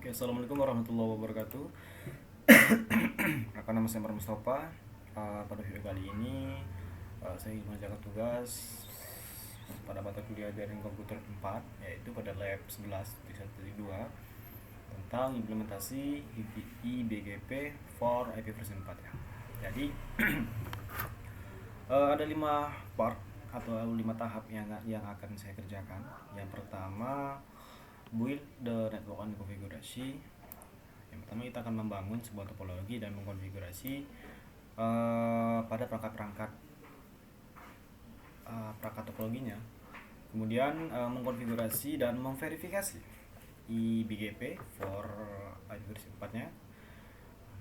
Oke, assalamualaikum warahmatullahi wabarakatuh. Nama saya Mustafa. Pada video kali ini saya ingin mengerjakan tugas pada mata kuliah Daring Komputer 4, yaitu pada lab 11 di 1.2 tentang implementasi IBGP for IP version 4 ya. Jadi ada 5 part atau 5 tahap yang akan saya kerjakan. Yang pertama, build the network and konfigurasi. Yang pertama kita akan membangun sebuah topologi dan mengkonfigurasi pada perangkat-perangkat topologinya. Kemudian mengkonfigurasi dan memverifikasi IBGP for IP versi 4-nya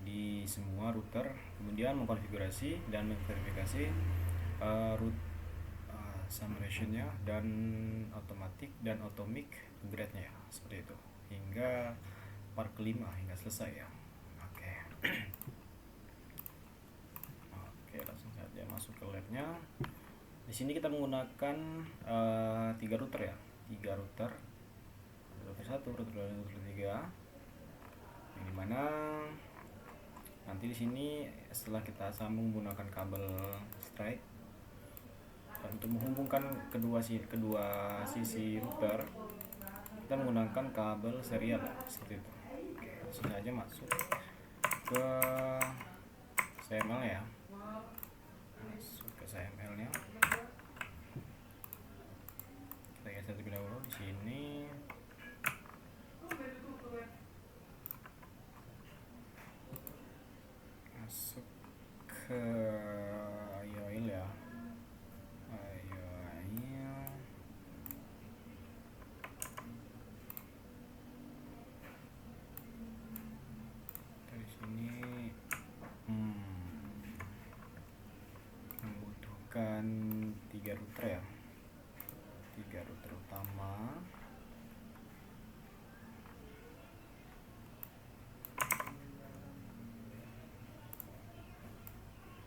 di semua router. Kemudian mengkonfigurasi dan memverifikasi root summation-nya dan automatic dan atomic grade-nya ya, seperti itu. Hingga part kelima hingga selesai ya. Oke. Oke, langsung saja masuk ke labnya. Di sini kita menggunakan 3 router ya. 3 router. Router 1, router 2, dan router 3. Yang dimana nanti di sini setelah kita sambung menggunakan kabel straight untuk menghubungkan kedua sisi router, kita menggunakan kabel serial seperti itu. Oke, langsung saja masuk ke CML ya. Masuk ke CML nya. Kita geser terlebih dahulu di sini. Masuk ke IOIL ya. Dari sini membutuhkan 3 router ya. 3 router utama.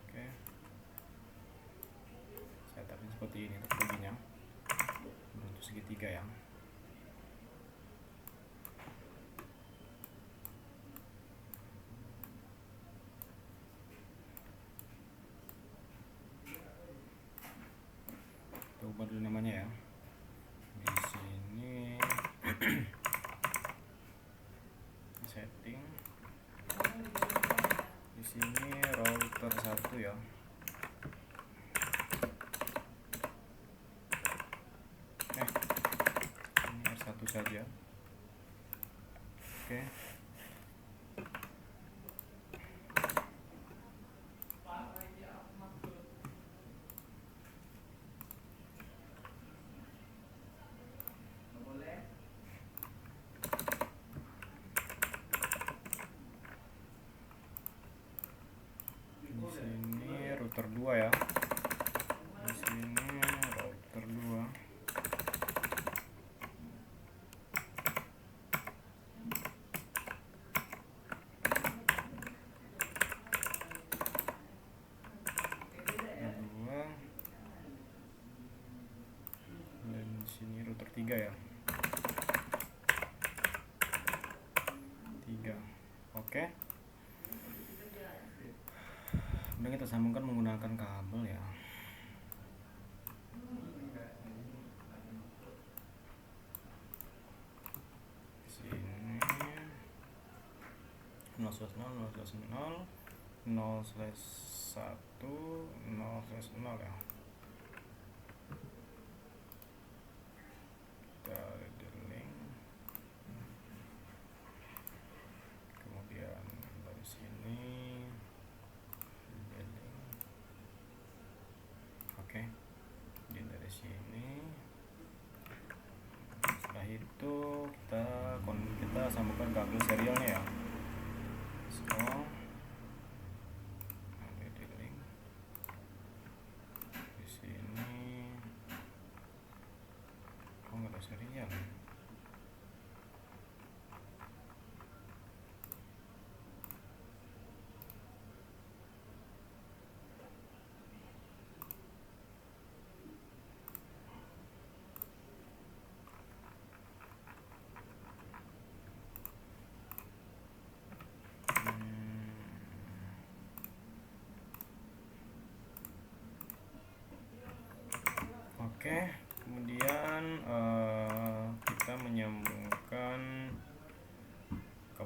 Oke. Setupnya seperti ini topologinya. Bentuk segitiga ya. Kita ubah dulu namanya ya. Di sini setting. Di sini router 1 ya. Ini R1 saja. Oke. Di sini router 2 ya. Di sini router 2. Dan di sini router 3 ya. 3. Oke. Kemudian kita sambungkan menggunakan kabel ya. Sini 0/0 0/1 0/0 ya. Dari link. Kemudian dari sini oke. Jadi dari sini. Setelah itu kita sambungkan kabel serialnya ya. So, ada link di sini. Kok nggak ada serial?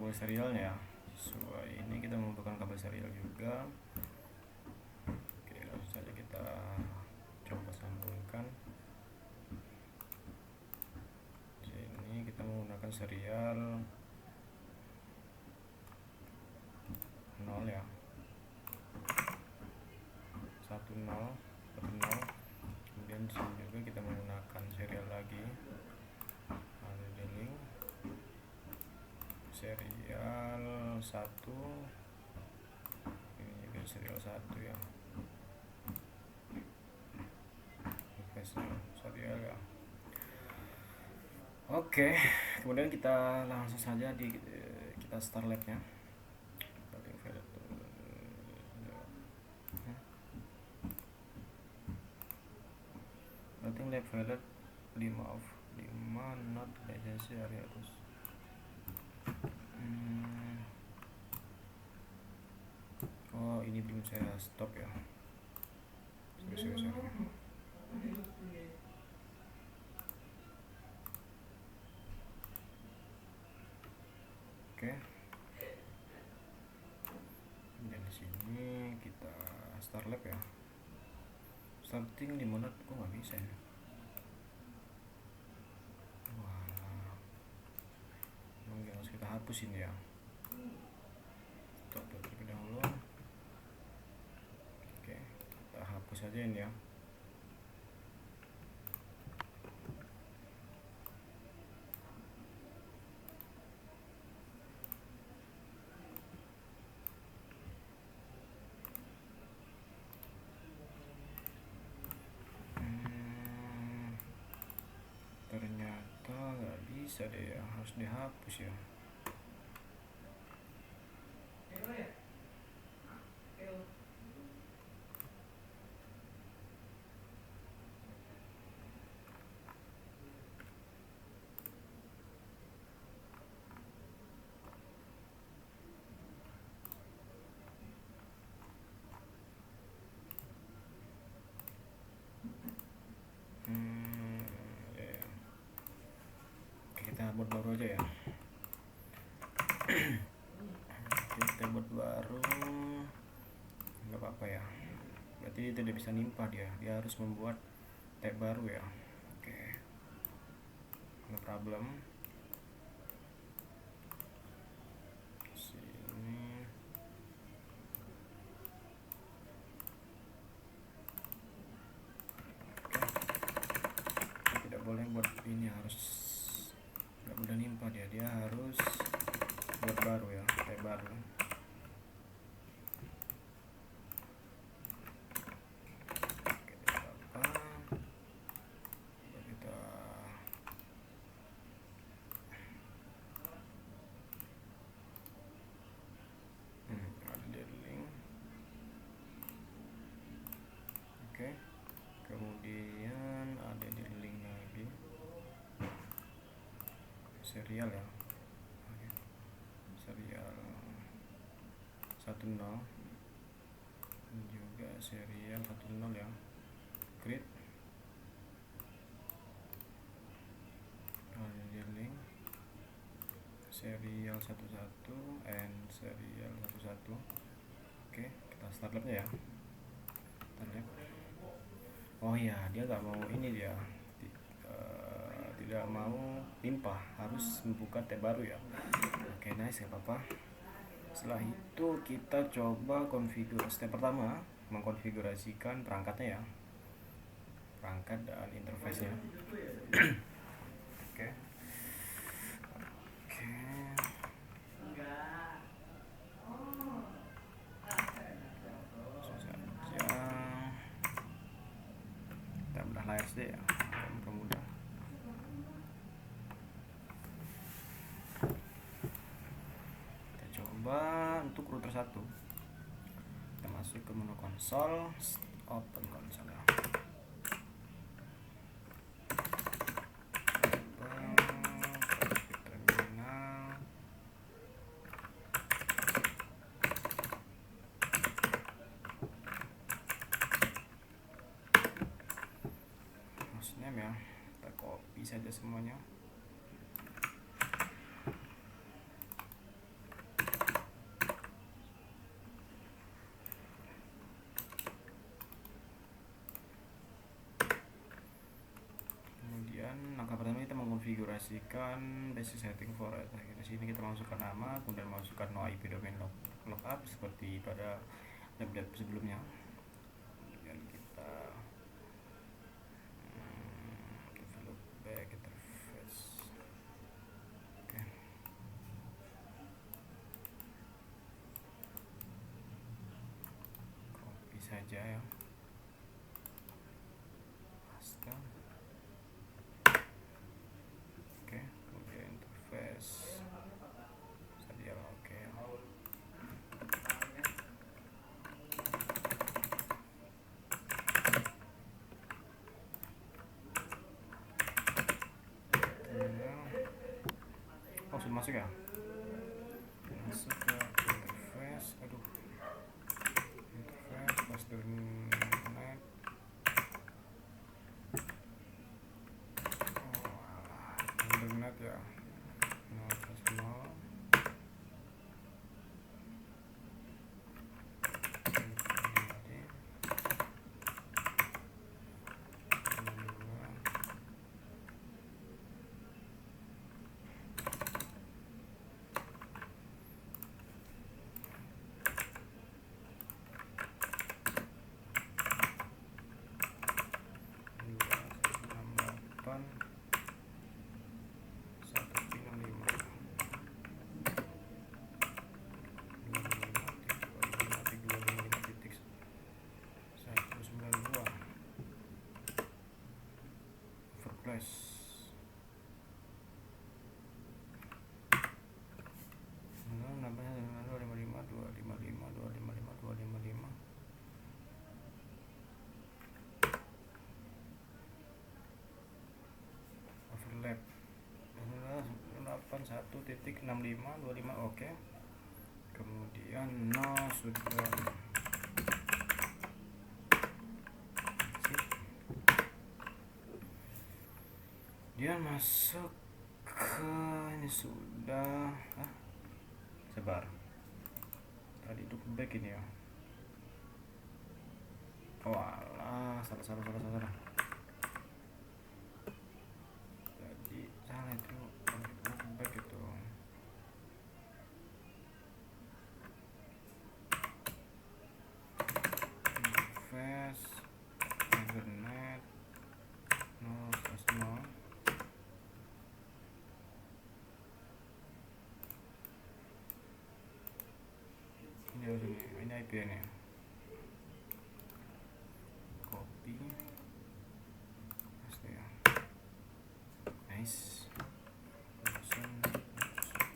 kabel serialnya ya. Sesuai ini kita membutuhkan kabel serial juga. Oke, langsung saja kita coba sambungkan. Sini kita menggunakan serial 0 ya, 10 10. Kemudian di sini juga kita menggunakan serial lagi, ada di link serial 1, ini juga serial 1 ya, serial ya. Oke, kemudian kita langsung saja kita start labnya. Rating lab valid 5 of 5 not necessary terus. Oh, ini belum saya stop ya. Sorry. Oke. Dan di sini kita start lab ya. Starting di mana kok nggak bisa ya? Wah, harus kita hapus ini ya. Stop terlebih dahulu. Oke, kita hapus aja ini ya. Ternyata nggak bisa deh ya, harus dihapus ya. Kita buat baru aja ya. Kita buat baru, nggak apa-apa ya, berarti tidak bisa nimpah, dia harus membuat tab baru ya. Oke, no problem. Sini tidak boleh buat ini, harus nggak boleh nimpah, dia harus buat baru ya, tab baru. Oke, kemudian ada di link lagi serial ya. Oke. Serial 10 juga serial 10 ya, create, ada di link serial 11 and serial 11. Oke, kita start labnya ya. Start lab. Oh ya, dia nggak mau ini, dia tidak mau limpah, harus membuka tab baru ya. Oke, nice, ya apa-apa. Setelah itu kita coba konfigurasi. Step pertama, mengkonfigurasikan perangkatnya ya, perangkat dan interface nya. Oke. SD ya, mudah. Kita coba untuk router 1. Kita masuk ke menu konsol, open konsol ya. Terminal. Hostname ya, kita copy saja semuanya. mengoperasikan basic setting for it. Di sini kita masukkan nama, kemudian masukkan no IP domain lookup seperti pada lab sebelumnya. Kemudian kita develop back interface. Oke. Copy saja ya. Paste. Oke, kemudian interface. Sadia oke. Oh, sudah masuk ya? Masuk ke interface. Aduh. Interface paste.net. Internet ya. 0+0. Overlap 1.6525 oke. Kemudian sudah dia masuk ke ini sudah sebar tadi itu back ini ya. Oh alah, salah jadi salah itu back itu. Interface internet 0+0. ini IP nya. Copy paste ya. Nice.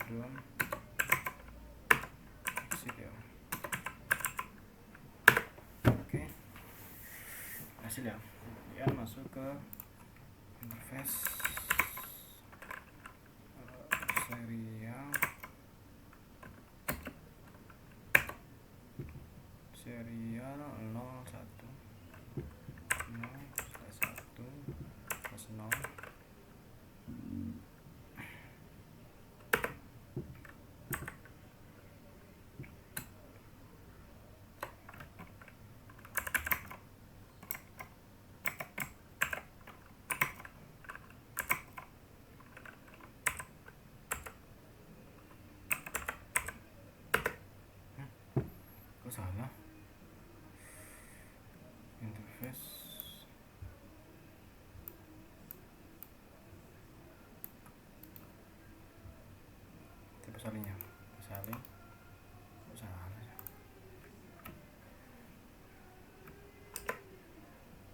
Down exit ya. Oke, hasil ya. Kemudian masuk ke interface serial 01/1+0. Kok salah? Interface tipe salingnya saling salah ya.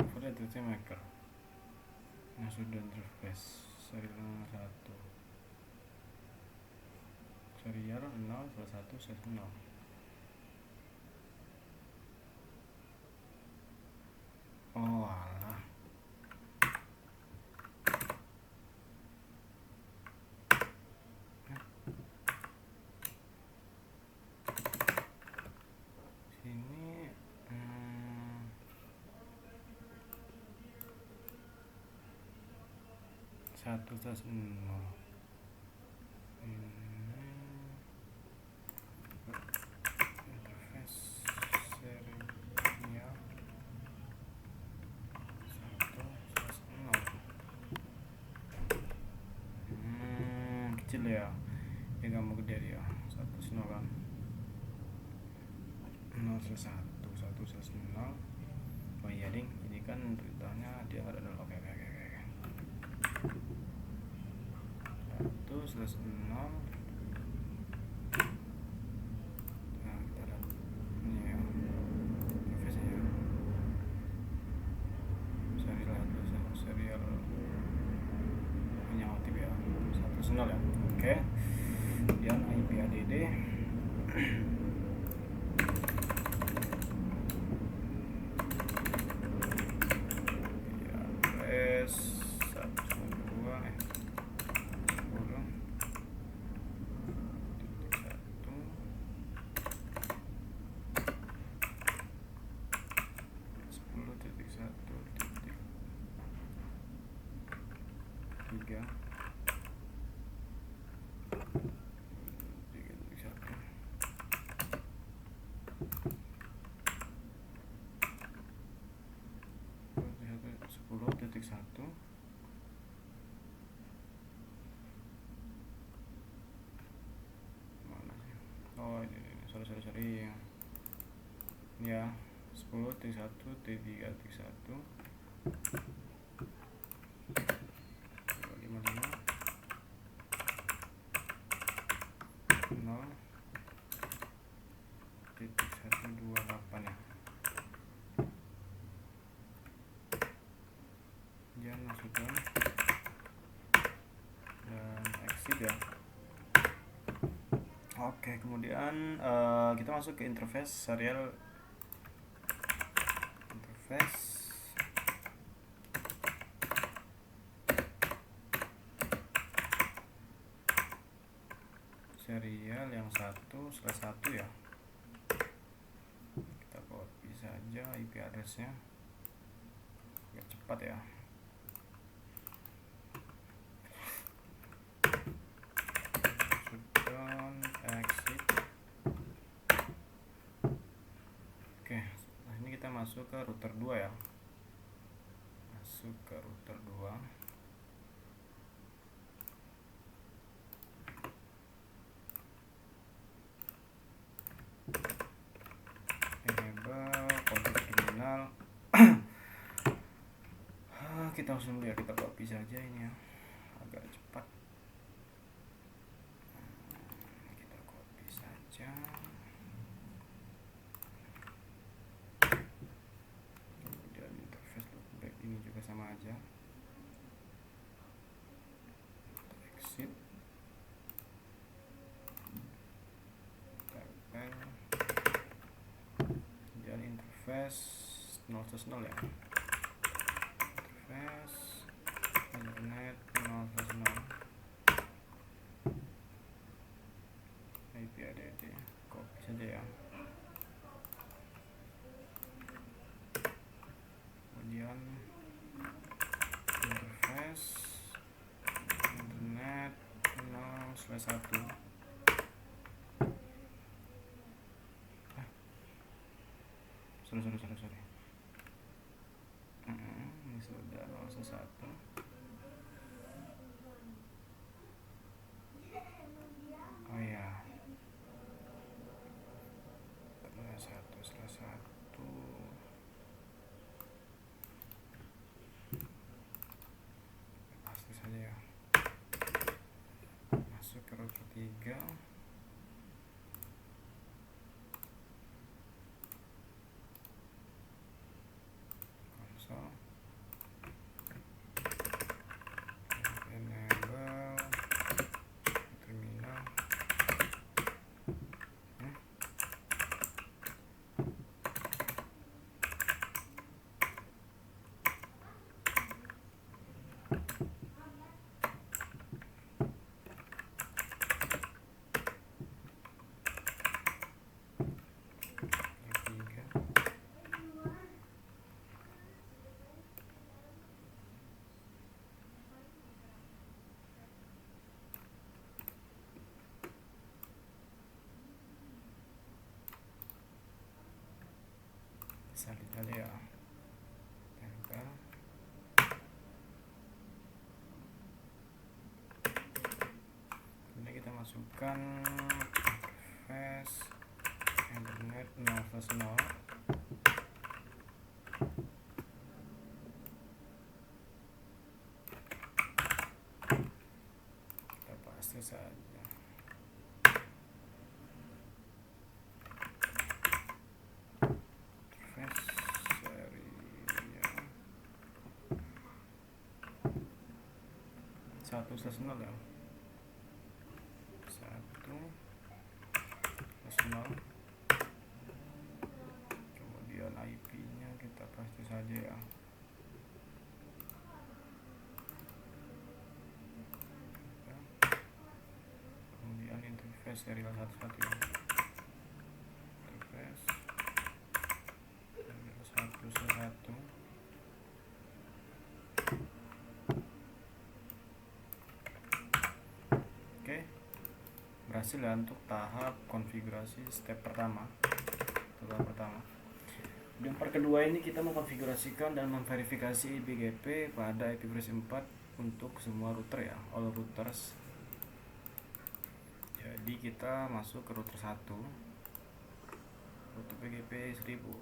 Folder itu maker yang sudah interface serial 1 serial 0/1/0. Oh alah, sini 1/0. Interface serial 1/0. kecil ya, dia nggak mau gede dia. 1 0 kan, 0 1 1 0. Oh iya ding, ini kan beritanya dia nggak ada 0. Oke. 1 0. Nah, kita lihat ini ya, interface-nya serial punya OTP ya, 1 0 ya. Oke, kemudian IP ADD address 192 10.1.10.1.3 10.1 mana sih? Oh ini sorry ini ya, 10.1.3.1 0.128 ya. Jangan masukkan dan exit ya. Oke, kemudian kita masuk ke interface serial yang 1/1 ya. Kita copy saja IP address-nya biar cepat ya. Exit. Oke, nah ini kita masuk ke router 2 ya. Masuk ke router 2. Enable config terminal. Kita langsung dulu ya, kita copy saja ini ya, agak cepat. Kita copy saja. Kemudian interface loopback ini juga sama aja. Exit. Tempel. Kemudian interface 0/0 ya. Interface internet 0/0. IP ADD copy saja ya. Kemudian interface internet 0/1. Sorry. Ini sudah 0/1. Oh ya, 1/1. Pasti saja ya. Masuk ke router 3. Konsol. Enable terminal. Salin aja ya. Tempel. konfigurasikan interface internet 0/0. Kita paste saja. Interface serinya 1/0 ya. 1/0. Kemudian IP-nya kita paste saja ya. Kemudian interface serial 11 ya. Interface serial 11. Oke, berhasil ya untuk tahap konfigurasi step pertama. Kemudian part kedua ini kita mengkonfigurasikan dan memverifikasi BGP pada IP versi 4 untuk semua router ya, all routers. Jadi kita masuk ke router 1, router BGP 1000.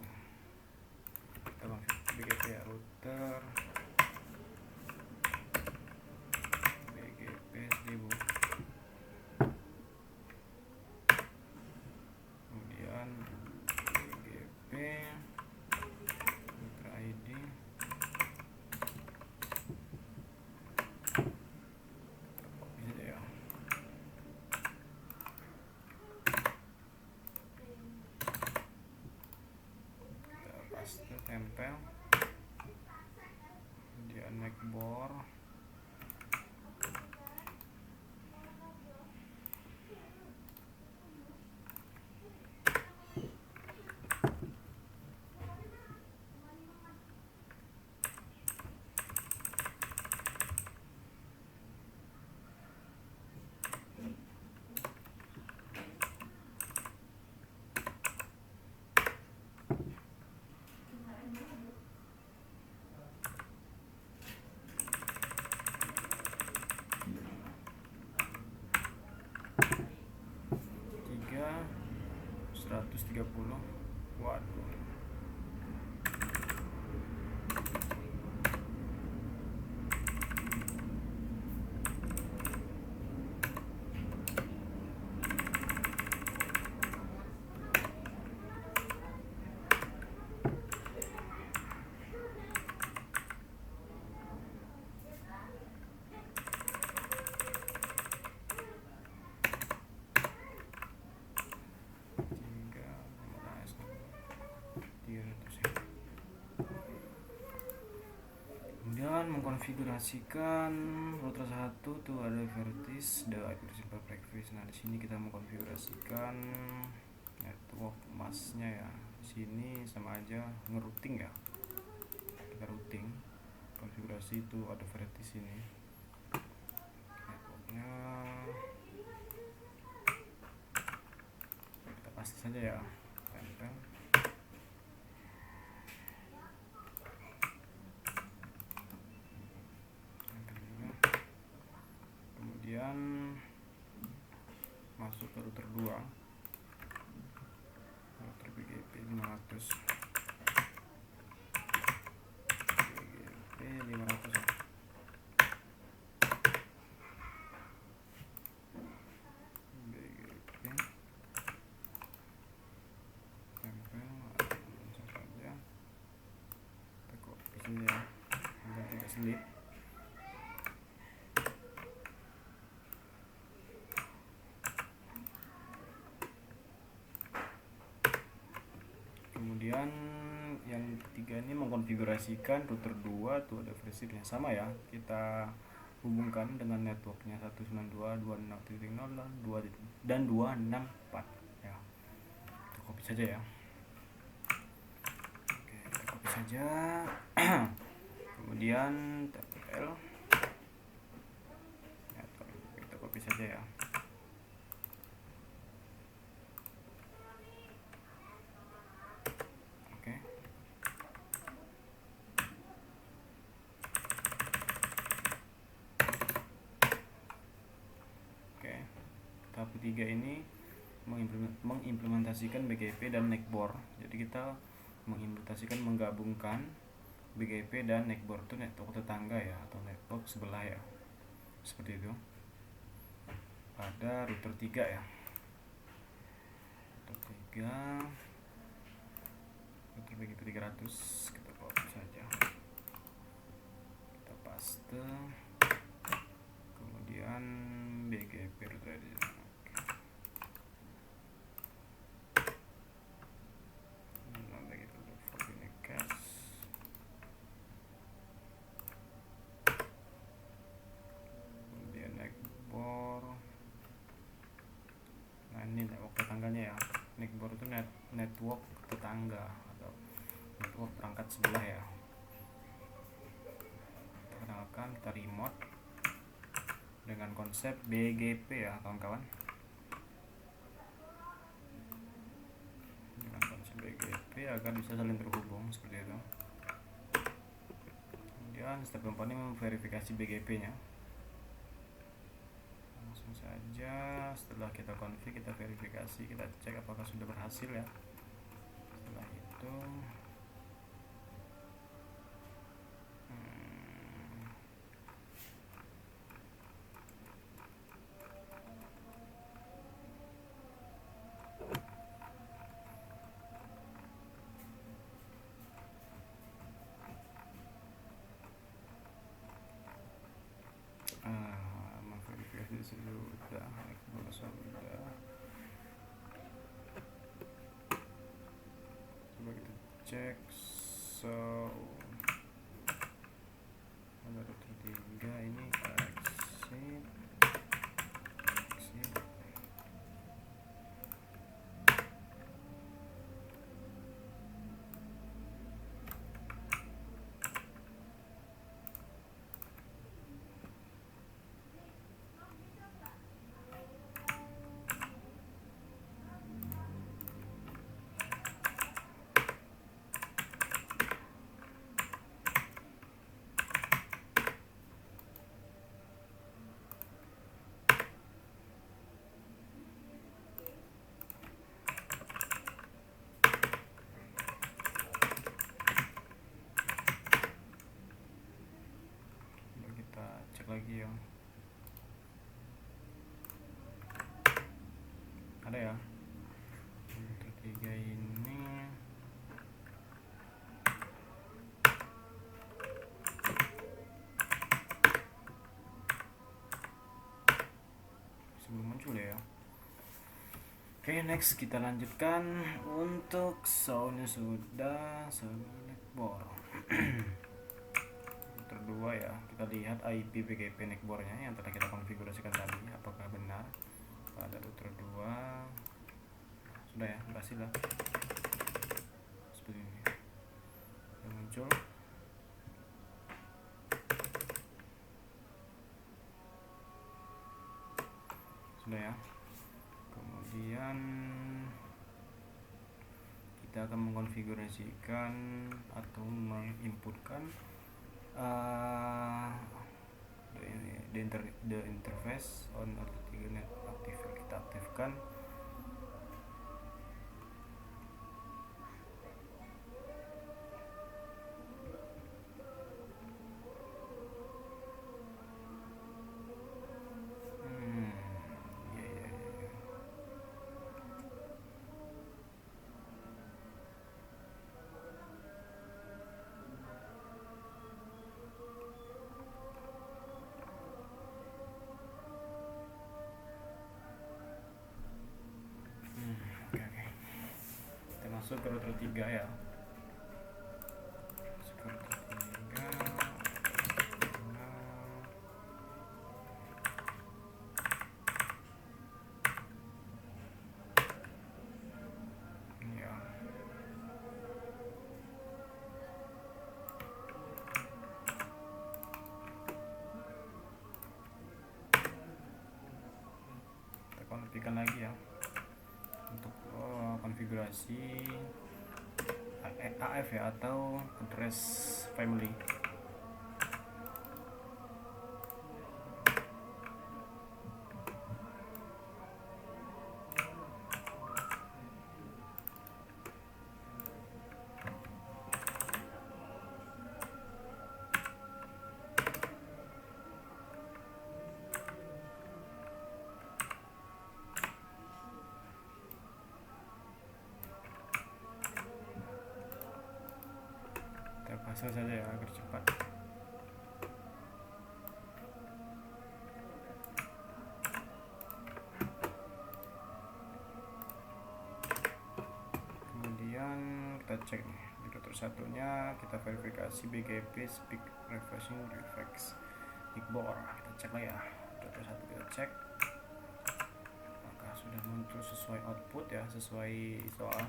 Kita masuk BGP ya, router BGP 1000. Kemudian BGP router ID ini ya. Kita paste tempel, kemudian MacBoard, tiga 130. Waduh, kemudian mengkonfigurasikan router 1 tuh ada Vertis, ada IP simple practice. Nah, di sini kita mengkonfigurasikan network masknya ya. Di sini sama aja ngerouting ya. Kita routing. Konfigurasi itu ada Vertis ini. Networknya kita paste saja ya. Tempel. Kemudian masuk ke router 2, router BGP 500. BGP 500 ya. BGP tempel langsung saja. Kita copy sini ya agar tidak selip. Kemudian yang ketiga ini mengkonfigurasikan router 2 tuh ada versi yang sama ya. Kita hubungkan dengan networknya 192.26.0 dan 264 ya. Kita copy saja ya. Oke, kita copy saja. Kemudian tempel. Kita copy saja ya. 3 ini mengimplementasikan BGP dan neckboard. Jadi kita menggabungkan BGP dan neckboard itu network tetangga ya, atau network sebelah ya, seperti itu, pada router 3 ya. Router 3, router BGP 300, kita copy saja, kita paste, kemudian BGP router ini. Ini network tetangganya ya. Neckboard itu network tetangga atau network perangkat sebelah ya. Perkenalkan, kita remote dengan konsep BGP ya kawan-kawan. Dengan konsep BGP agar bisa saling terhubung seperti itu. Kemudian step keempat ini memverifikasi BGP-nya. Langsung saja, setelah kita config, kita verifikasi, kita cek apakah sudah berhasil ya. Setelah itu memverifikasi sudah, sudah. Coba kita cek. So ada router 3 ini exit. Cek lagi ya, ada ya. Router 3 ini sebelum muncul ya. Oke, next kita lanjutkan. Untuk soundnya sudah neckboard. Router 2 ya, kita lihat IP BGP neckboardnya yang telah kita konfigurasikan tadi, apakah benar pada router 2. Sudah ya, berhasil lah. Seperti ini yang muncul. Sudah ya. Kemudian kita akan mengkonfigurasikan atau menginputkan the interface on router 3 net aktif. Kita aktifkan. Masuk ke router 3 ya. Masuk ke router 3. Ini ya. Kita konfigurasikan lagi ya. Untuk konfigurasi AF ya, atau address family. hasil saja ya agar cepat. Kemudian kita cek nih di router satunya, kita verifikasi BGP speak refreshing reflex Igbor. Kita cek lah ya, router satu kita cek apakah sudah muncul sesuai output ya, sesuai soal.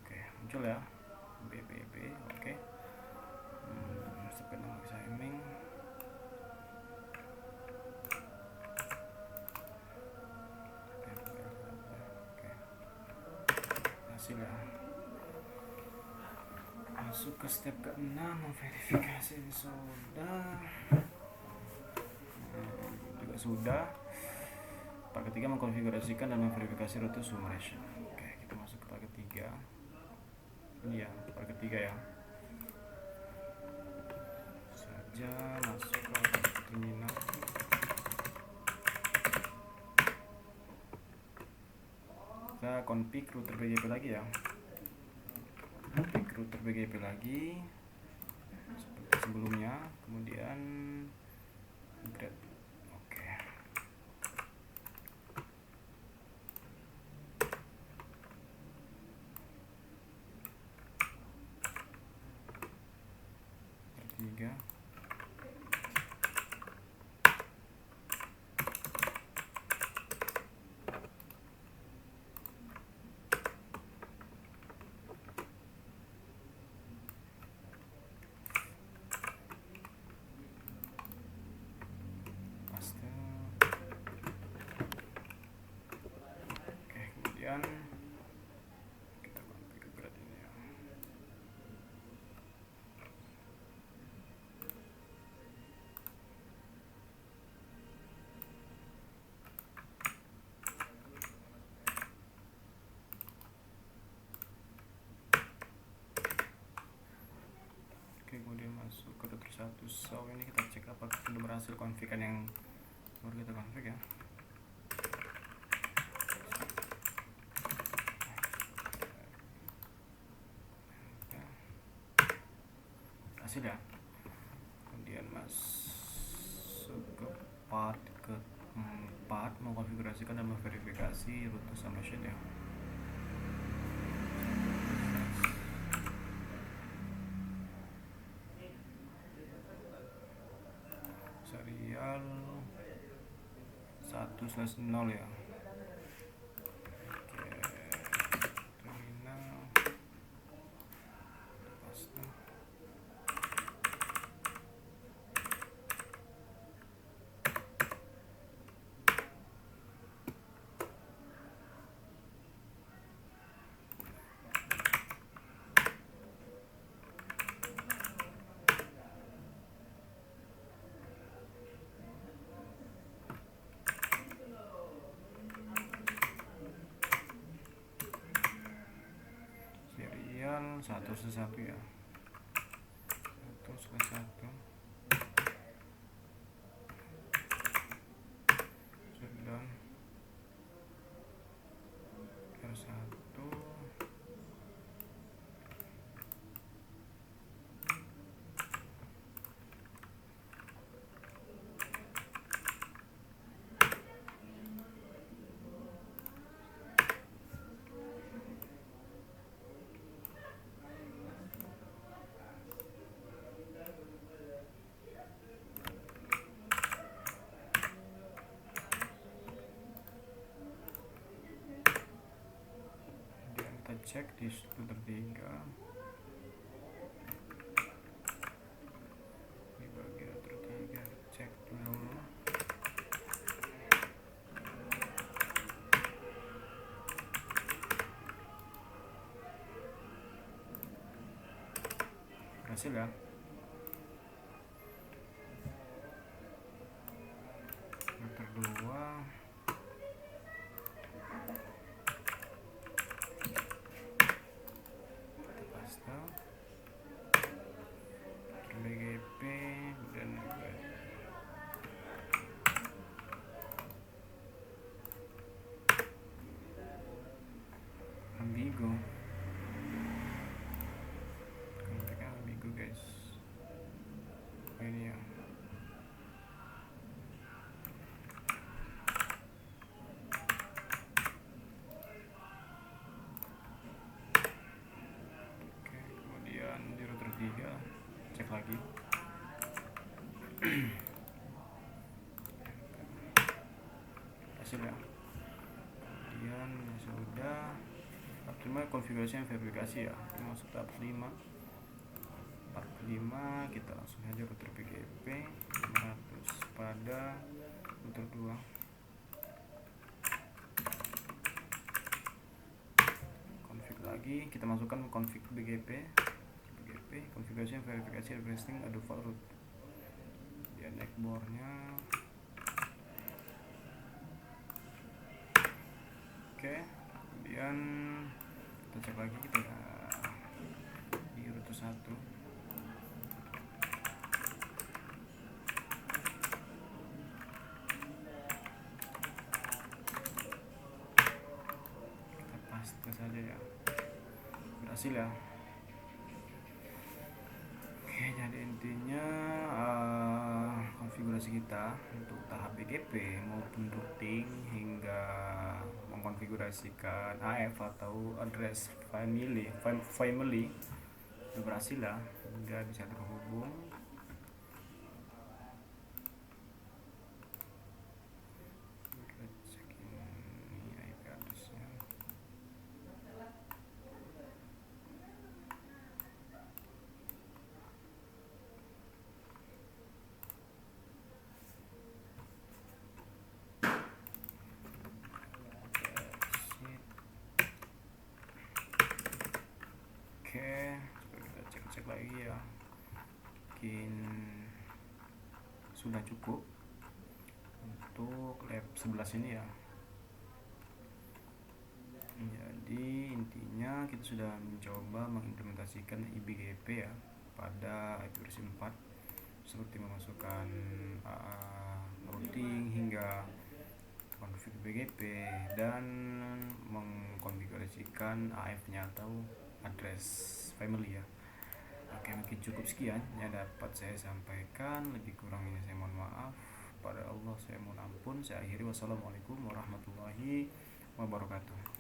Oke, muncul ya BBB. Oke, speed nama bisa aiming. Oke, hasil ya. Masuk ke step ke-6, memverifikasi sudah. Juga sudah. Part ketiga, mengkonfigurasikan dan memverifikasi rute summation. Oke, kita masuk ke part ketiga. Ini ya, part ketiga ya. Saja masuk ke terminal. Kita config router BGP lagi ya. Config router BGP lagi seperti sebelumnya, kemudian upgrade. Oke. Tiga. Kemudian kita configure ini ya. Oke, kemudian masuk ke router 1. So ini kita cek apakah sudah berhasil konfigan yang baru kita config ya. Hasil ya. Kemudian masuk ke part ke-4, mengkonfigurasikan dan memverifikasi rute summation ya. Serial 1/0 ya. Oke, terminal paste. Serial 1/1 ya. 1/1. Shutdown R1. Kita cek di router 3 di bagian router 3, cek dulu. Berhasil ya. Router 2 BGP dan Ambigo. hasil ya. Kemudian sudah tahap 5 konfigurasi dan verifikasi ya. Ini masuk tahap 5. Part 5 kita langsung aja router PGP 500 pada router 2. Config lagi, kita masukkan config BGP konfigurasi dan verifikasi requesting a default root. Dia neckboardnya. Oke, kemudian kita cek lagi, kita di router 1. Kita paste saja ya. Berhasil ya. Oke, jadi intinya konfigurasi kita untuk tahap BGP maupun routing hingga mengkonfigurasikan AF atau address family sudah berhasil lah, hingga bisa terhubung. Kita cek ini IP addressnya. Oke, coba kita cek lagi ya. Mungkin sudah cukup untuk lab 11 ini ya. Jadi intinya kita sudah mencoba mengimplementasikan IBGP ya pada IP versi 4, seperti memasukkan routing hingga config BGP dan mengkonfigurasikan AF-nya atau address family ya. Oke, mungkin cukup sekian yang dapat saya sampaikan. Lebih kurangnya saya mohon maaf. Pada Allah saya mohon ampun. Saya akhiri, wassalamualaikum warahmatullahi wabarakatuh.